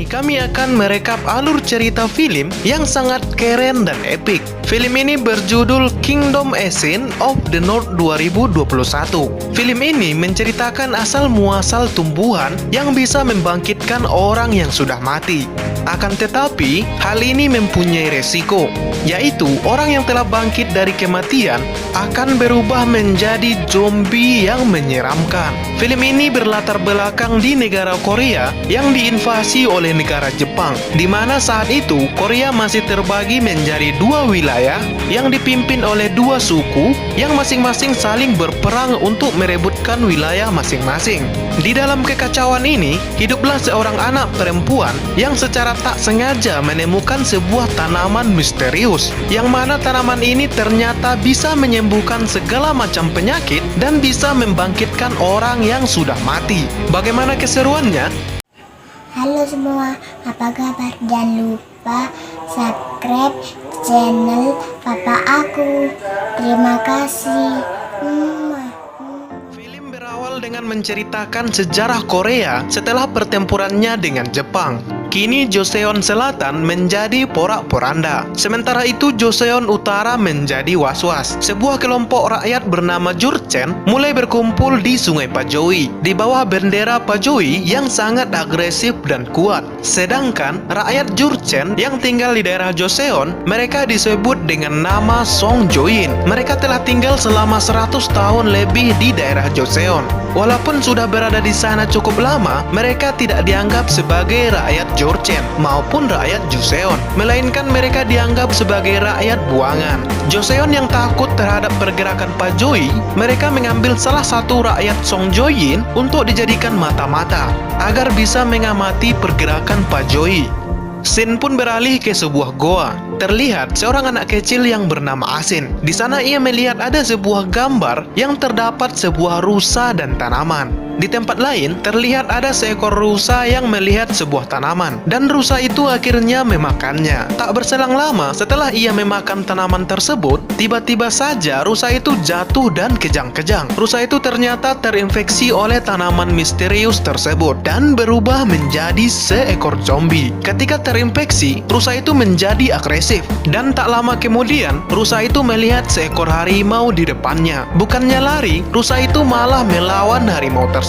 ini kami akan merekap alur cerita film yang sangat keren dan epik. Film ini berjudul Kingdom Ascent of the North 2021. Film ini menceritakan asal muasal tumbuhan yang bisa membangkitkan orang yang sudah mati. Akan tetapi, hal ini mempunyai resiko, yaitu orang yang telah bangkit dari kematian akan berubah menjadi zombie yang menyeramkan. Film ini berlatar belakang di negara Korea yang diinvasi oleh negara Jepang, di mana saat itu Korea masih terbagi menjadi dua wilayah yang dipimpin oleh dua suku yang masing-masing saling berperang untuk merebutkan wilayah masing-masing. Di dalam kekacauan ini, hiduplah seorang anak perempuan yang secara tak sengaja menemukan sebuah tanaman misterius, yang mana tanaman ini ternyata bisa menyembuhkan segala macam penyakit dan bisa membangkitkan orang yang sudah mati. Bagaimana keseruannya? Halo semua, apa kabar? Jangan lupa subscribe channel Papa aku. Terima kasih. Film berawal dengan menceritakan sejarah Korea setelah pertempurannya dengan Jepang. Kini Joseon Selatan menjadi porak-poranda, sementara itu Joseon Utara menjadi was-was. Sebuah kelompok rakyat bernama Jurchen mulai berkumpul di Sungai Pajoi di bawah bendera Pajoi yang sangat agresif dan kuat. Sedangkan rakyat Jurchen yang tinggal di daerah Joseon, mereka disebut dengan nama Songjoin. Mereka telah tinggal selama 100 tahun lebih di daerah Joseon. Walaupun sudah berada di sana cukup lama, mereka tidak dianggap sebagai rakyat Jurchen maupun rakyat Joseon, melainkan mereka dianggap sebagai rakyat buangan. Joseon yang takut terhadap pergerakan Pajoi, mereka mengambil salah satu rakyat Songjoin untuk dijadikan mata-mata agar bisa mengamati pergerakan Pajoi. Scene pun beralih ke sebuah goa. Terlihat seorang anak kecil yang bernama Asin. Di sana ia melihat ada sebuah gambar yang terdapat sebuah rusa dan tanaman. Di tempat lain terlihat ada seekor rusa yang melihat sebuah tanaman, dan rusa itu akhirnya memakannya. Tak berselang lama setelah ia memakan tanaman tersebut, tiba-tiba saja rusa itu jatuh dan kejang-kejang. Rusa itu ternyata terinfeksi oleh tanaman misterius tersebut dan berubah menjadi seekor zombie. Ketika terinfeksi, rusa itu menjadi agresif, dan tak lama kemudian rusa itu melihat seekor harimau di depannya. Bukannya lari, rusa itu malah melawan harimau tersebut.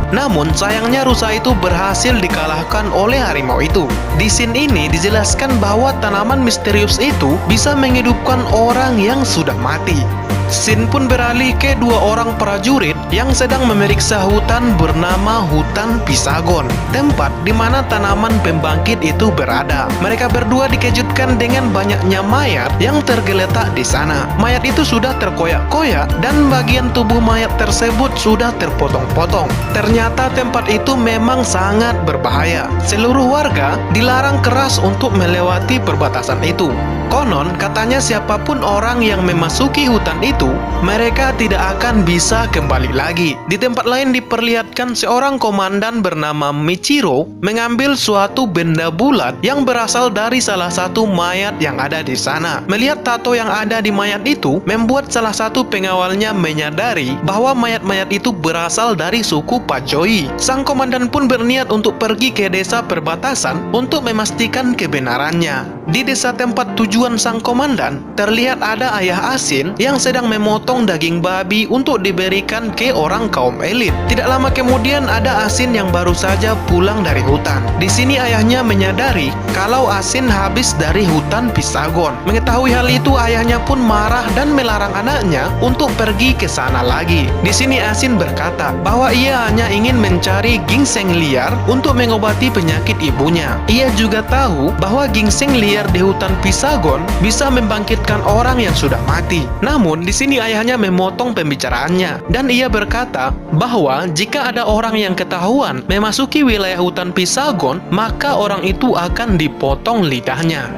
Namun sayangnya rusa itu berhasil dikalahkan oleh harimau itu. Di scene ini dijelaskan bahwa tanaman misterius itu bisa menghidupkan orang yang sudah mati. Scene pun beralih ke dua orang prajurit yang sedang memeriksa hutan bernama Hutan Pisagon, tempat di mana tanaman pembangkit itu berada. Mereka berdua dikejutkan dengan banyaknya mayat yang tergeletak di sana. Mayat itu sudah terkoyak-koyak dan bagian tubuh mayat tersebut sudah terpotong-potong. Ternyata tempat itu memang sangat berbahaya. Seluruh warga dilarang keras untuk melewati perbatasan itu. Konon katanya siapapun orang yang memasuki hutan itu, mereka tidak akan bisa kembali lagi. Di tempat lain diperlihatkan seorang komandan bernama Michiro mengambil suatu benda bulat yang berasal dari salah satu mayat yang ada di sana. Melihat tato yang ada di mayat itu membuat salah satu pengawalnya menyadari bahwa mayat-mayat itu berasal dari suku Pajoi. Sang komandan pun berniat untuk pergi ke desa perbatasan untuk memastikan kebenarannya. Di desa tempat tujuan sang komandan, terlihat ada ayah Asin yang sedang memotong daging babi untuk diberikan ke orang kaum elit. Tidak lama kemudian ada Asin yang baru saja pulang dari hutan. Di sini ayahnya menyadari kalau Asin habis dari hutan Pisagon. Mengetahui hal itu, ayahnya pun marah dan melarang anaknya untuk pergi ke sana lagi. Di sini Asin berkata bahwa ia hanya ingin mencari ginseng liar untuk mengobati penyakit ibunya. Ia juga tahu bahwa ginseng liar di hutan Pisagon bisa membangkitkan orang yang sudah mati. Namun di sini ayahnya memotong pembicaraannya dan ia berkata bahwa jika ada orang yang ketahuan memasuki wilayah hutan Pisagon, maka orang itu akan dipotong lidahnya.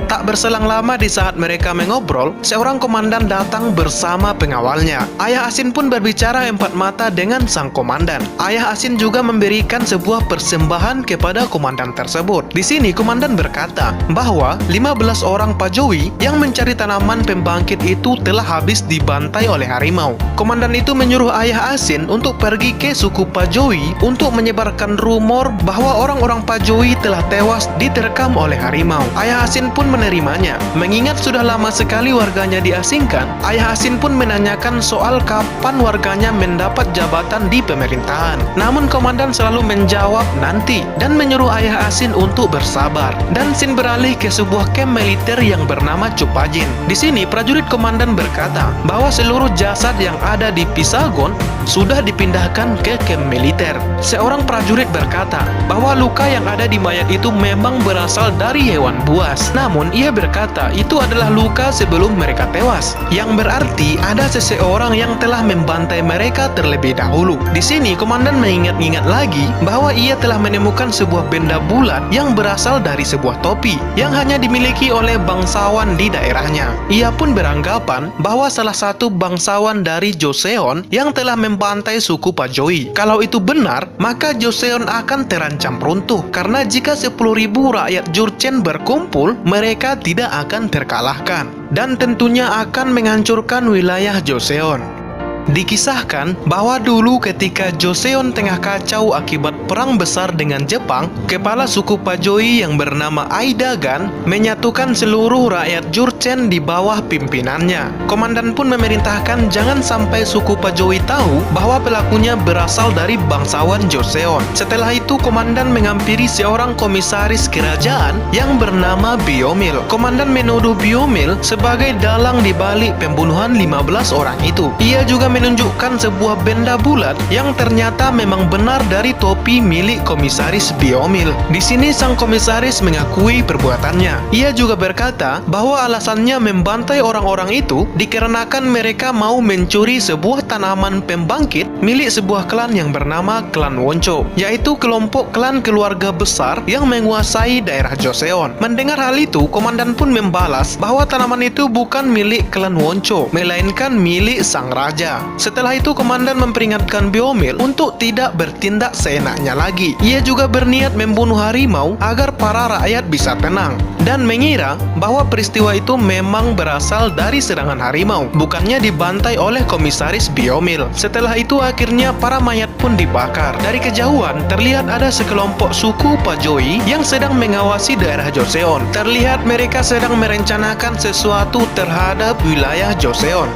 Tak berselang lama di saat mereka mengobrol, seorang komandan datang bersama pengawalnya. Ayah Asin pun berbicara empat mata dengan sang komandan. Ayah Asin juga memberikan sebuah persembahan kepada komandan tersebut. Di sini komandan berkata bahwa 15 orang Pajowi yang mencari tanaman pembangkit itu telah habis dibantai oleh harimau. Komandan itu menyuruh Ayah Asin untuk pergi ke suku Pajowi untuk menyebarkan rumor bahwa orang-orang Pajowi telah tewas diterkam oleh harimau. Ayah Asin pun menerimanya. Mengingat sudah lama sekali warganya diasingkan, Ayah Asin pun menanyakan soal kapan warganya mendapat jabatan di pemerintahan. Namun komandan selalu menjawab nanti dan menyuruh Ayah Asin untuk bersabar. Dan Sin beralih ke sebuah kamp militer yang bernama Cupajin. Di sini prajurit komandan berkata bahwa seluruh jasad yang ada di Pisagon sudah dipindahkan ke kamp militer. Seorang prajurit berkata bahwa luka yang ada di mayat itu memang berasal dari hewan buas. Namun ia berkata itu adalah luka sebelum mereka tewas, yang berarti ada seseorang yang telah membantai mereka terlebih dahulu. Di sini komandan mengingat-ingat lagi bahwa ia telah menemukan sebuah benda bulat yang berasal dari sebuah topi yang hanya dimiliki oleh bangsawan di daerahnya. Ia pun beranggapan bahwa salah satu bangsawan dari Joseon yang telah membantai suku Pajowi. Kalau itu benar, maka Joseon akan terancam runtuh karena jika 10.000 rakyat Jurchen berkumpul, mereka tidak akan terkalahkan dan tentunya akan menghancurkan wilayah Joseon. Dikisahkan bahwa dulu ketika Joseon tengah kacau akibat perang besar dengan Jepang, kepala suku Pajowi yang bernama Aidagan menyatukan seluruh rakyat Jurchen di bawah pimpinannya. Komandan pun memerintahkan jangan sampai suku Pajowi tahu bahwa pelakunya berasal dari bangsawan Joseon. Setelah itu komandan menghampiri seorang komisaris kerajaan yang bernama Biomil. Komandan menuduh Biomil sebagai dalang di balik pembunuhan 15 orang itu. Ia juga menunjukkan sebuah benda bulat yang ternyata memang benar dari topi milik komisaris Biomil. Di sini sang komisaris mengakui perbuatannya. Ia juga berkata bahwa alasannya membantai orang-orang itu dikarenakan mereka mau mencuri sebuah tanaman pembangkit milik sebuah klan yang bernama klan Woncho, yaitu kelompok klan keluarga besar yang menguasai daerah Joseon. Mendengar hal itu, komandan pun membalas bahwa tanaman itu bukan milik klan Woncho, melainkan milik sang raja. Setelah itu komandan memperingatkan Biomil untuk tidak bertindak seenaknya lagi. Ia juga berniat membunuh harimau agar para rakyat bisa tenang dan mengira bahwa peristiwa itu memang berasal dari serangan harimau, bukannya dibantai oleh komisaris Biomil. Setelah itu akhirnya para mayat pun dibakar. Dari kejauhan terlihat ada sekelompok suku Pajowi yang sedang mengawasi daerah Joseon. Terlihat mereka sedang merencanakan sesuatu terhadap wilayah Joseon.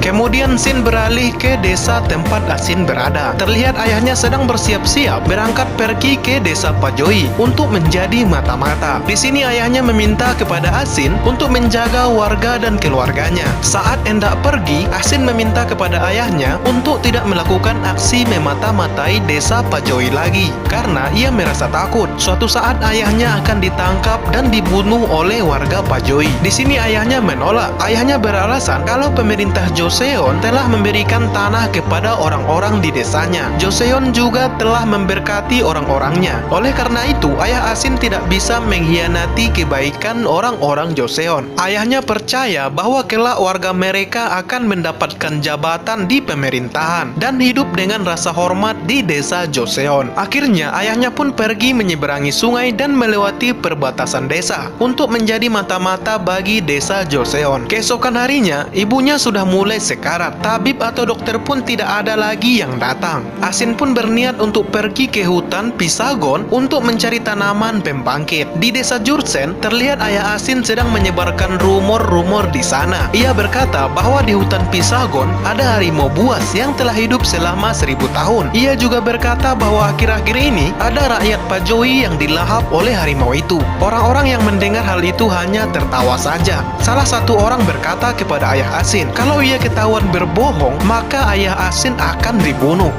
Kemudian Sin beralih ke desa tempat Asin berada. Terlihat ayahnya sedang bersiap-siap berangkat pergi ke desa Pajowi untuk menjadi mata-mata. Di sini ayahnya meminta kepada Asin untuk menjaga warga dan keluarganya. Saat hendak pergi, Asin meminta kepada ayahnya untuk tidak melakukan aksi memata-matai desa Pajowi lagi karena ia merasa takut suatu saat ayahnya akan ditangkap dan dibunuh oleh warga Pajowi. Di sini ayahnya menolak. Ayahnya beralasan kalau pemerintah Joseon telah memberikan tanah kepada orang-orang di desanya. Joseon juga telah memberkati orang-orangnya. Oleh karena itu, ayah Asin tidak bisa mengkhianati kebaikan orang-orang Joseon. Ayahnya percaya bahwa kelak warga mereka akan mendapatkan jabatan di pemerintahan dan hidup dengan rasa hormat di desa Joseon. Akhirnya, ayahnya pun pergi menyeberangi sungai dan melewati perbatasan desa untuk menjadi mata-mata bagi desa Joseon. Keesokan harinya, ibunya sudah mulai sekarat. Tabib atau dokter pun tidak ada lagi yang datang. Asin pun berniat untuk pergi ke hutan Pisagon untuk mencari tanaman pembangkit. Di desa Jurchen, terlihat ayah Asin sedang menyebarkan rumor-rumor di sana. Ia berkata bahwa di hutan Pisagon ada harimau buas yang telah hidup selama 1000 tahun. Ia juga berkata bahwa akhir-akhir ini ada rakyat Pajowi yang dilahap oleh harimau itu. Orang-orang yang mendengar hal itu hanya tertawa saja. Salah satu orang berkata kepada ayah Asin, kalau ia ketahuan berbohong, maka ayah Asin akan dibunuh.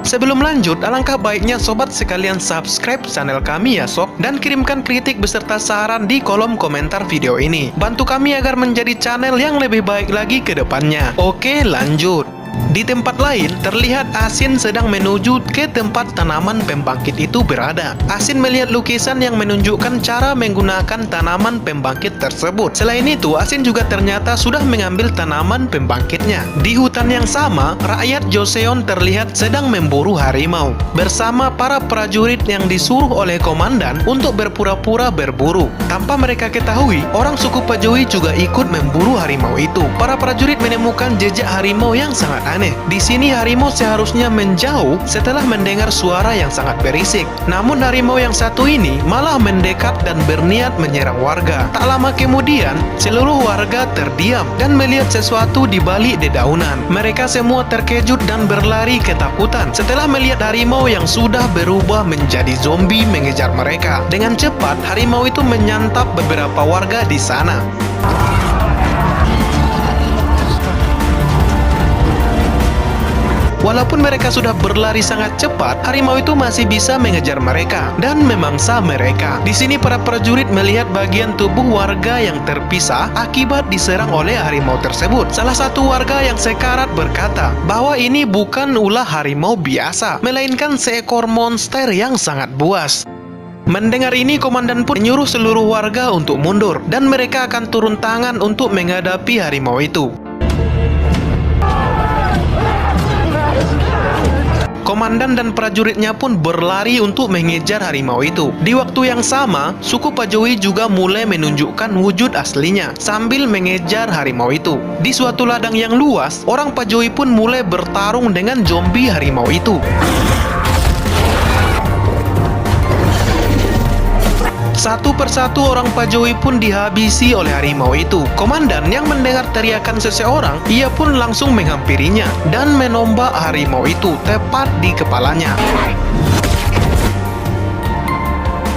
Sebelum lanjut, alangkah baiknya sobat sekalian subscribe channel kami ya sob, dan kirimkan kritik beserta saran di kolom komentar video ini. Bantu kami agar menjadi channel yang lebih baik lagi ke depannya. Oke, lanjut. Di tempat lain, terlihat Asin sedang menuju ke tempat tanaman pembangkit itu berada. Asin melihat lukisan yang menunjukkan cara menggunakan tanaman pembangkit tersebut. Selain itu, Asin juga ternyata sudah mengambil tanaman pembangkitnya. Di hutan yang sama, rakyat Joseon terlihat sedang memburu harimau bersama para prajurit yang disuruh oleh komandan untuk berpura-pura berburu. Tanpa mereka ketahui, orang suku Pajoi juga ikut memburu harimau itu. Para prajurit menemukan jejak harimau yang sangat aneh. Di sini harimau seharusnya menjauh setelah mendengar suara yang sangat berisik. Namun harimau yang satu ini malah mendekat dan berniat menyerang warga. Tak lama kemudian, seluruh warga terdiam dan melihat sesuatu di balik dedaunan. Mereka semua terkejut dan berlari ketakutan setelah melihat harimau yang sudah berubah menjadi zombie mengejar mereka. Dengan cepat, harimau itu menyantap beberapa warga di sana. Walaupun mereka sudah berlari sangat cepat, harimau itu masih bisa mengejar mereka dan memangsa mereka. Di sini para prajurit melihat bagian tubuh warga yang terpisah akibat diserang oleh harimau tersebut. Salah satu warga yang sekarat berkata bahwa ini bukan ulah harimau biasa, melainkan seekor monster yang sangat buas. Mendengar ini, komandan pun menyuruh seluruh warga untuk mundur dan mereka akan turun tangan untuk menghadapi harimau itu. Komandan dan prajuritnya pun berlari untuk mengejar harimau itu. Di waktu yang sama, suku Pajoi juga mulai menunjukkan wujud aslinya sambil mengejar harimau itu. Di suatu ladang yang luas, orang Pajoi pun mulai bertarung dengan zombie harimau itu. Satu persatu orang Pajoi pun dihabisi oleh harimau itu. Komandan yang mendengar teriakan seseorang, ia pun langsung menghampirinya dan menombak harimau itu tepat di kepalanya.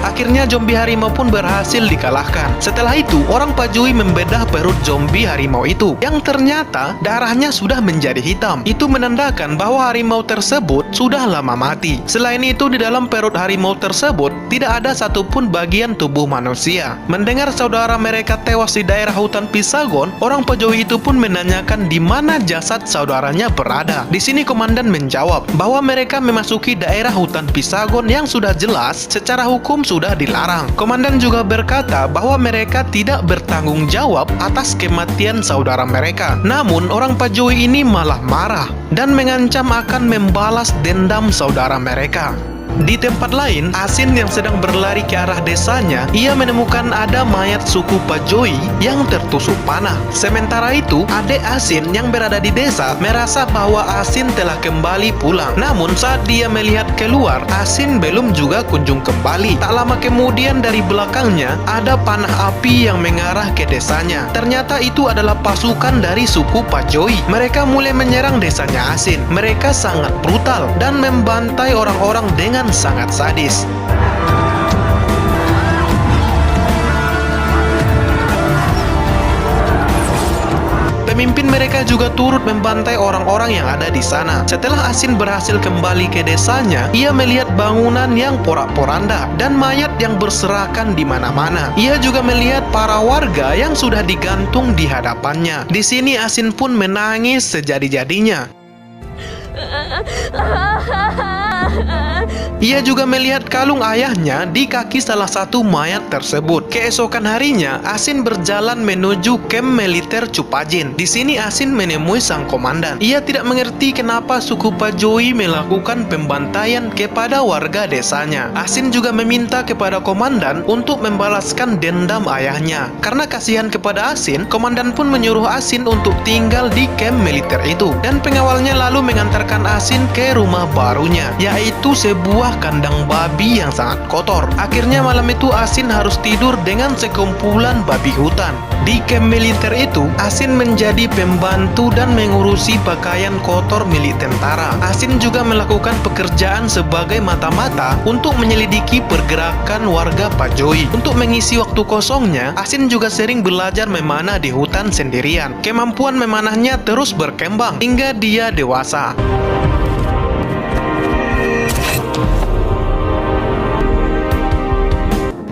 Akhirnya zombie harimau pun berhasil dikalahkan. Setelah itu, orang Pajoi membedah perut zombie harimau itu, yang ternyata darahnya sudah menjadi hitam. Itu menandakan bahwa harimau tersebut sudah lama mati. Selain itu, di dalam perut harimau tersebut tidak ada satupun bagian tubuh manusia. Mendengar saudara mereka tewas di daerah hutan Pisagon, orang Pajoi itu pun menanyakan di mana jasad saudaranya berada. Di sini komandan menjawab bahwa mereka memasuki daerah hutan Pisagon yang sudah jelas secara hukum sudah dilarang. Komandan juga berkata bahwa mereka tidak bertanggung jawab atas kematian saudara mereka. Namun orang Pajoi ini malah marah dan mengancam akan membalas dendam saudara mereka. Di tempat lain, Asin yang sedang berlari ke arah desanya, ia menemukan ada mayat suku Pajoi yang tertusuk panah. Sementara itu, adik Asin yang berada di desa merasa bahwa Asin telah kembali pulang. Namun saat dia melihat keluar, Asin belum juga kunjung kembali. Tak lama kemudian dari belakangnya ada panah api yang mengarah ke desanya. Ternyata itu adalah pasukan dari suku Pajoi. Mereka mulai menyerang desanya Asin. Mereka sangat brutal dan membantai orang-orang dengan sangat sadis. Pemimpin mereka juga turut membantai orang-orang yang ada di sana. Setelah Asin berhasil kembali ke desanya, ia melihat bangunan yang porak-poranda dan mayat yang berserakan di mana-mana. Ia juga melihat para warga yang sudah digantung di hadapannya. Di sini Asin pun menangis sejadi-jadinya. Ia juga melihat kalung ayahnya di kaki salah satu mayat tersebut. Keesokan harinya, Asin berjalan menuju kamp militer Chupajin. Di sini Asin menemui sang komandan. Ia tidak mengerti kenapa suku Pajoi melakukan pembantaian kepada warga desanya. Asin juga meminta kepada komandan untuk membalaskan dendam ayahnya. Karena kasihan kepada Asin, komandan pun menyuruh Asin untuk tinggal di kamp militer itu. Dan pengawalnya lalu mengantarkan Asin ke rumah barunya, yaitu sebuah kandang babi yang sangat kotor. Akhirnya malam itu Asin harus tidur dengan sekumpulan babi hutan. Di kamp militer itu, Asin menjadi pembantu dan mengurusi pakaian kotor milik tentara. Asin juga melakukan pekerjaan sebagai mata-mata untuk menyelidiki pergerakan warga Pajoi. Untuk mengisi waktu kosongnya, Asin juga sering belajar memanah di hutan sendirian. Kemampuan memanahnya terus berkembang hingga dia dewasa.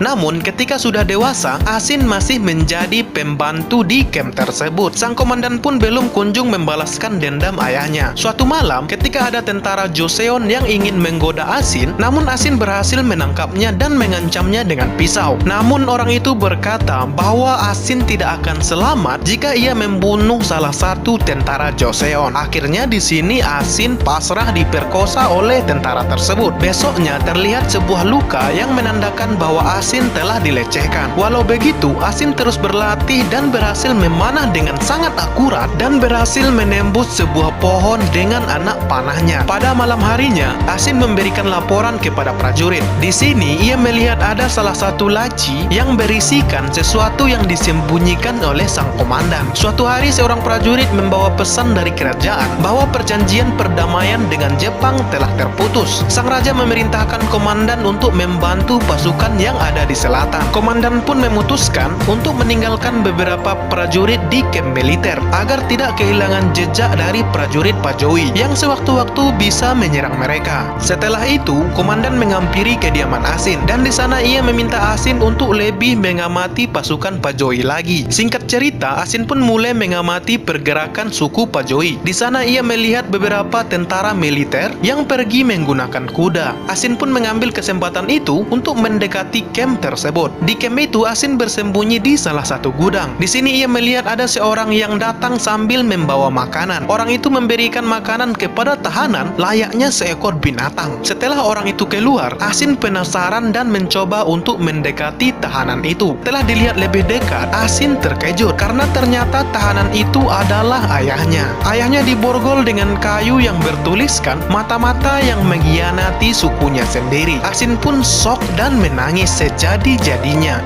Namun ketika sudah dewasa, Asin masih menjadi pembantu di camp tersebut. Sang komandan pun belum kunjung membalaskan dendam ayahnya. Suatu malam, ketika ada tentara Joseon yang ingin menggoda Asin, namun Asin berhasil menangkapnya dan mengancamnya dengan pisau. Namun orang itu berkata bahwa Asin tidak akan selamat jika ia membunuh salah satu tentara Joseon. Akhirnya di sini Asin pasrah diperkosa oleh tentara tersebut. Besoknya terlihat sebuah luka yang menandakan bahwa Asin telah dilecehkan. Walau begitu, Asin terus berlatih dan berhasil memanah dengan sangat akurat dan berhasil menembus sebuah pohon dengan anak panahnya. Pada malam harinya, Asin memberikan laporan kepada prajurit. Di sini ia melihat ada salah satu laci yang berisikan sesuatu yang disembunyikan oleh sang komandan. Suatu hari seorang prajurit membawa pesan dari kerajaan bahwa perjanjian perdamaian dengan Jepang telah terputus. Sang raja memerintahkan komandan untuk membantu pasukan yang ada di selatan. Komandan pun memutuskan untuk meninggalkan beberapa prajurit di kamp militer agar tidak kehilangan jejak dari prajurit Pajowi yang sewaktu-waktu bisa menyerang mereka. Setelah itu, komandan menghampiri kediaman Asin dan di sana ia meminta Asin untuk lebih mengamati pasukan Pajowi lagi. Singkat cerita, Asin pun mulai mengamati pergerakan suku Pajowi. Di sana ia melihat beberapa tentara militer yang pergi menggunakan kuda. Asin pun mengambil kesempatan itu untuk mendekati camp tersebut. Di camp itu Asin bersembunyi di salah satu gudang. Di sini ia melihat ada seorang yang datang sambil membawa makanan. Orang itu memberikan makanan kepada tahanan layaknya seekor binatang. Setelah orang itu keluar, Asin penasaran dan mencoba untuk mendekati tahanan itu. Setelah dilihat lebih dekat, Asin terkejut karena ternyata tahanan itu adalah ayahnya. Ayahnya diborgol dengan kayu yang bertuliskan mata-mata yang mengkhianati sukunya sendiri. Asin pun shock dan menangis sejadi-jadinya.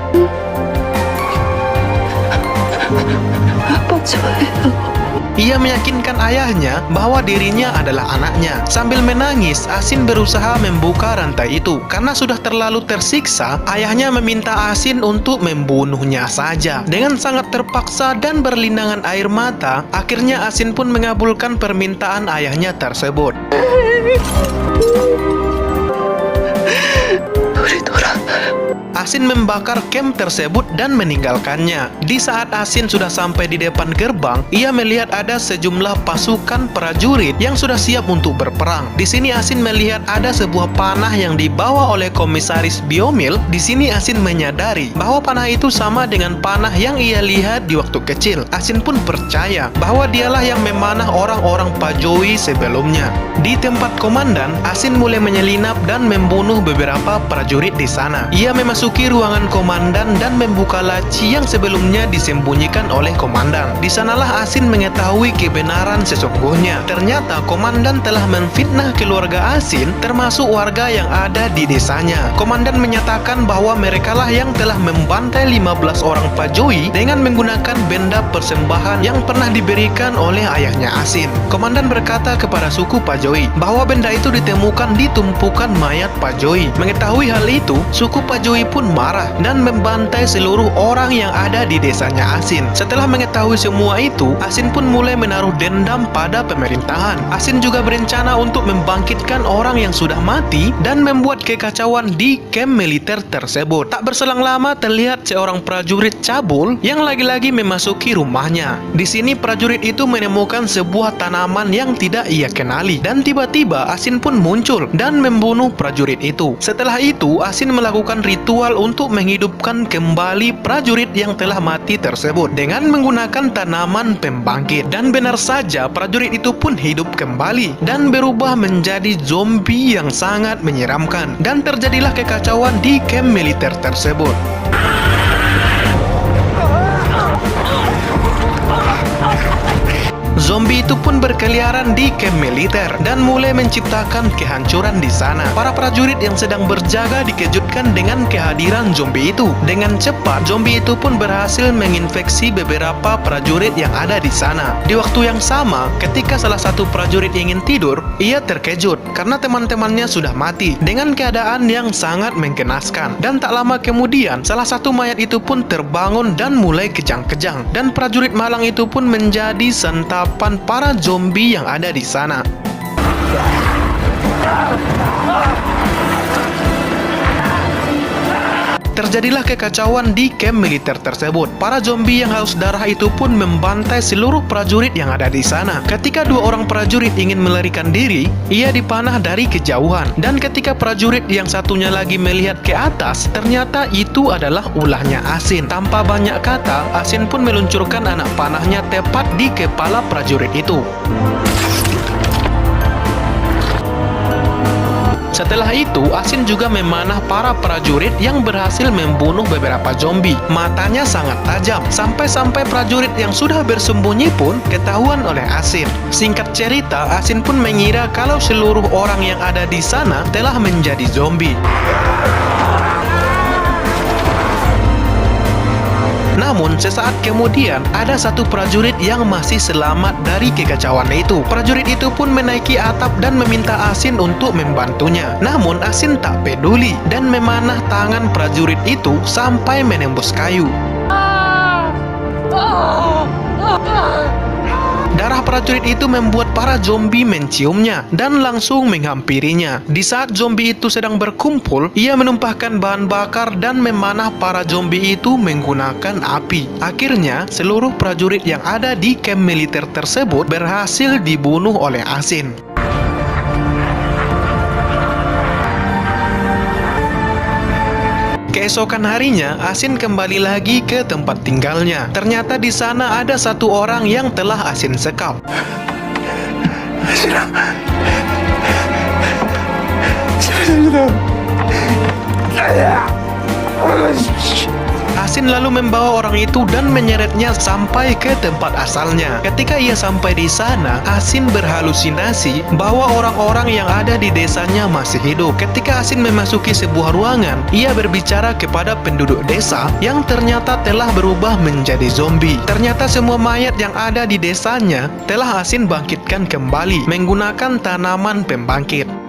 Ia meyakinkan ayahnya bahwa dirinya adalah anaknya. Sambil menangis, Asin berusaha membuka rantai itu. Karena sudah terlalu tersiksa, ayahnya meminta Asin untuk membunuhnya saja. Dengan sangat terpaksa dan berlinangan air mata, akhirnya Asin pun mengabulkan permintaan ayahnya tersebut. Asin membakar camp tersebut dan meninggalkannya. Di saat Asin sudah sampai di depan gerbang, ia melihat ada sejumlah pasukan prajurit yang sudah siap untuk berperang. Di sini Asin melihat ada sebuah panah yang dibawa oleh komisaris Biomil. Di sini Asin menyadari bahwa panah itu sama dengan panah yang ia lihat di waktu kecil. Asin pun percaya bahwa dialah yang memanah orang-orang Pajowi sebelumnya. Di tempat komandan, Asin mulai menyelinap dan membunuh beberapa prajurit di sana. Ia memasuki ruangan komandan dan membuka laci yang sebelumnya disembunyikan oleh komandan. Di sanalah Asin mengetahui kebenaran sesungguhnya. Ternyata komandan telah menfitnah keluarga Asin, termasuk warga yang ada di desanya. Komandan menyatakan bahwa merekalah yang telah membantai 15 orang Pajowi dengan menggunakan benda persembahan yang pernah diberikan oleh ayahnya Asin. Komandan berkata kepada suku Pajowi bahwa benda itu ditemukan di tumpukan mayat Pajowi. Mengetahui hal itu, suku Pajowi pun marah dan membantai seluruh orang yang ada di desanya Asin. Setelah mengetahui semua itu, Asin pun mulai menaruh dendam pada pemerintahan. Asin juga berencana untuk membangkitkan orang yang sudah mati dan membuat kekacauan di camp militer tersebut. Tak berselang lama terlihat seorang prajurit cabul yang lagi-lagi memasuki rumahnya. Di sini prajurit itu menemukan sebuah tanaman yang tidak ia kenali dan tiba-tiba Asin pun muncul dan membunuh prajurit itu. Setelah itu, Asin melakukan ritual untuk menghidupkan kembali prajurit yang telah mati tersebut dengan menggunakan tanaman pembangkit. Dan benar saja, prajurit itu pun hidup kembali dan berubah menjadi zombie yang sangat menyeramkan. Dan terjadilah kekacauan di camp militer tersebut. Zombie itu pun berkeliaran di camp militer dan mulai menciptakan kehancuran di sana. Para prajurit yang sedang berjaga dikejutkan dengan kehadiran zombie itu. Dengan cepat, zombie itu pun berhasil menginfeksi beberapa prajurit yang ada di sana. Di waktu yang sama, ketika salah satu prajurit ingin tidur, ia terkejut karena teman-temannya sudah mati dengan keadaan yang sangat mengenaskan. Dan tak lama kemudian, salah satu mayat itu pun terbangun dan mulai kejang-kejang. Dan prajurit malang itu pun menjadi santapan para zombie yang ada di sana. terjadilah kekacauan di kamp militer tersebut. Para zombie yang haus darah itu pun membantai seluruh prajurit yang ada di sana. Ketika dua orang prajurit ingin melarikan diri, ia dipanah dari kejauhan. Dan ketika prajurit yang satunya lagi melihat ke atas, ternyata itu adalah ulahnya Asin. Tanpa banyak kata, Asin pun meluncurkan anak panahnya tepat di kepala prajurit itu. Setelah itu, Asin juga memanah para prajurit yang berhasil membunuh beberapa zombie. Matanya sangat tajam, sampai-sampai prajurit yang sudah bersembunyi pun ketahuan oleh Asin. Singkat cerita, Asin pun mengira kalau seluruh orang yang ada di sana telah menjadi zombie. Namun, sesaat kemudian, ada satu prajurit yang masih selamat dari kekacauan itu. Prajurit itu pun menaiki atap dan meminta Asin untuk membantunya. Namun, Asin tak peduli dan memanah tangan prajurit itu sampai menembus kayu. Darah prajurit itu membuat para zombie menciumnya dan langsung menghampirinya. Di saat zombie itu sedang berkumpul, ia menumpahkan bahan bakar dan memanah para zombie itu menggunakan api. Akhirnya, seluruh prajurit yang ada di kamp militer tersebut berhasil dibunuh oleh Asin. Keesokan harinya, Asin kembali lagi ke tempat tinggalnya. Ternyata di sana ada satu orang yang telah Asin sekap. Asin lalu membawa orang itu dan menyeretnya sampai ke tempat asalnya. Ketika ia sampai di sana, Asin berhalusinasi bahwa orang-orang yang ada di desanya masih hidup. Ketika Asin memasuki sebuah ruangan, ia berbicara kepada penduduk desa yang ternyata telah berubah menjadi zombie. Ternyata semua mayat yang ada di desanya telah Asin bangkitkan kembali menggunakan tanaman pembangkit.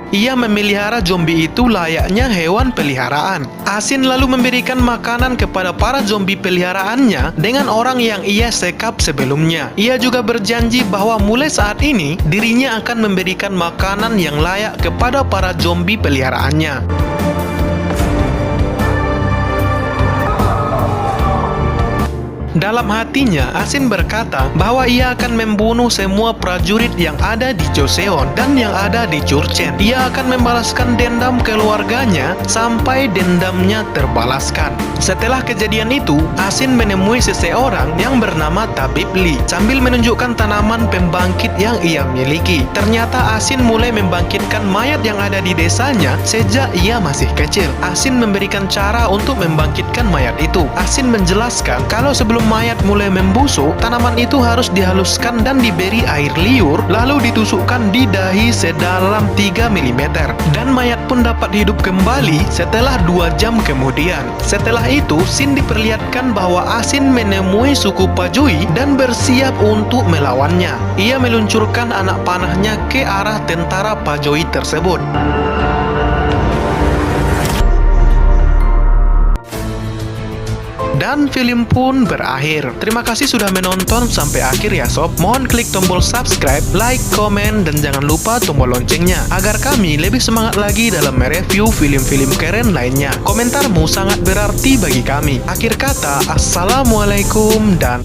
Ia memelihara zombie itu layaknya hewan peliharaan. Asin lalu memberikan makanan kepada para zombie peliharaannya dengan orang yang ia sekap sebelumnya. Ia juga berjanji bahwa mulai saat ini dirinya akan memberikan makanan yang layak kepada para zombie peliharaannya. Dalam hatinya, Asin berkata bahwa ia akan membunuh semua prajurit yang ada di Joseon dan yang ada di Jurchen. Ia akan membalaskan dendam keluarganya sampai dendamnya terbalaskan. Setelah kejadian itu, Asin menemui seseorang yang bernama Tabib Lee sambil menunjukkan tanaman pembangkit yang ia miliki. Ternyata Asin mulai membangkitkan mayat yang ada di desanya sejak ia masih kecil. Asin memberikan cara untuk membangkitkan mayat itu. Asin menjelaskan kalau sebelum mayat mulai membusuk, tanaman itu harus dihaluskan dan diberi air liur, lalu ditusukkan di dahi sedalam 3 mm. Dan mayat pun dapat hidup kembali setelah 2 jam kemudian. Setelah itu, Sin diperlihatkan bahwa Asin menemui suku Pajui dan bersiap untuk melawannya. Ia meluncurkan anak panahnya ke arah tentara Pajui tersebut. Dan film pun berakhir. Terima kasih sudah menonton sampai akhir ya sob. Mohon klik tombol subscribe, like, komen, dan jangan lupa tombol loncengnya agar kami lebih semangat lagi dalam mereview film-film keren lainnya. Komentarmu sangat berarti bagi kami. Akhir kata, assalamualaikum dan